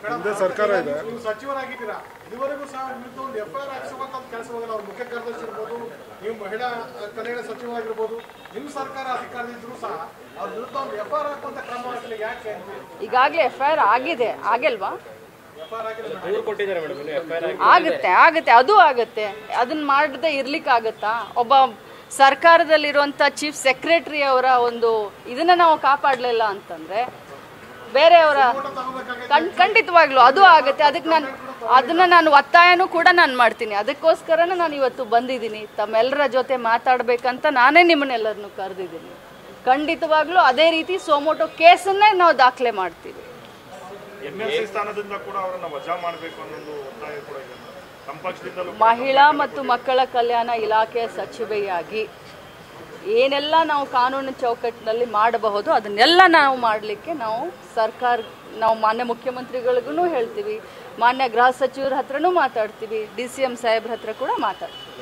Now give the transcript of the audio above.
ಹಿಂದೆ ಸರ್ಕಾರ ಇದೆ. ನೀವು ಸಚಿವರಾಗಿದ್ದೀರಾ, ಇದುವರೆಗೂ ಸಹ ವಿರುದ್ಧ ಒಂದು FIR ಹಾಕಿಸುವಂತ ಕೆಲಸ ಹೋಗಲ್ಲ. ಅವ್ರ ಮುಖ್ಯ ಕಾರ್ಯದರ್ಶಿ ಇರ್ಬೋದು, ನೀವು ಮಹಿಳಾ ಕಲ್ಯಾಣ ಸಚಿವರಾಗಿರ್ಬೋದು, ನಿಮ್ಮ ಸರ್ಕಾರ ಅಧಿಕಾರದಿದ್ರು ಸಹ ಅವ್ರ ವಿರುದ್ಧ ಒಂದು FIR ಹಾಕುವಂತ ಕ್ರಮ ಆಗಲಿ ಯಾಕೆ? ಈಗಾಗಲೇ FIR ಆಗಿದೆ, ಆಗಿಲ್ವಾ? ಆಗುತ್ತೆ, ಅದು ಆಗುತ್ತೆ. ಅದನ್ನ ಮಾಡದೆ ಇರ್ಲಿಕ್ಕಾಗತ್ತಾ? ಒಬ್ಬ ಸರ್ಕಾರದಲ್ಲಿರುವಂತ ಚೀಫ್ ಸೆಕ್ರೆಟರಿ ಅವರ ಒಂದು ಇದನ್ನ ನಾವು ಕಾಪಾಡಲಿಲ್ಲ ಅಂತಂದ್ರೆ ಬೇರೆಯವರ ಖಂಡಿತವಾಗ್ಲು ಅದು ಆಗುತ್ತೆ. ಅದನ್ನ ನಾನು ಒತ್ತಾಯನೂ ಕೂಡ ನಾನು ಮಾಡ್ತೀನಿ. ಅದಕ್ಕೋಸ್ಕರನೇ ನಾನು ಇವತ್ತು ಬಂದಿದ್ದೀನಿ, ತಮ್ಮೆಲ್ಲರ ಜೊತೆ ಮಾತಾಡ್ಬೇಕಂತ ನಾನೇ ನಿಮ್ಮನ್ನೆಲ್ಲರನ್ನು ಕರೆದಿದ್ದೀನಿ. ಖಂಡಿತವಾಗ್ಲೂ ಅದೇ ರೀತಿ ಸೋಮೋಟೋ ಕೇಸನ್ನೇ ನಾವು ದಾಖಲೆ ಮಾಡ್ತೀವಿ. ಮಹಿಳಾ ಮತ್ತು ಮಕ್ಕಳ ಕಲ್ಯಾಣ ಇಲಾಖೆಯ ಸಚಿವೆಯಾಗಿ ಏನೆಲ್ಲ ನಾವು ಕಾನೂನು ಚೌಕಟ್ಟಿನಲ್ಲಿ ಮಾಡಬಹುದು ಅದನ್ನೆಲ್ಲ ನಾವು ಮಾಡಲಿಕ್ಕೆ ನಾವು ಮಾನ್ಯ ಮುಖ್ಯಮಂತ್ರಿಗಳಿಗೂ ಹೇಳ್ತೀವಿ, ಮಾನ್ಯ ಗೃಹ ಸಚಿವರ ಹತ್ರನೂ ಮಾತಾಡ್ತೀವಿ, DCM ಸಾಹೇಬ್ರ ಹತ್ರ ಕೂಡ ಮಾತಾಡ್ತೀವಿ.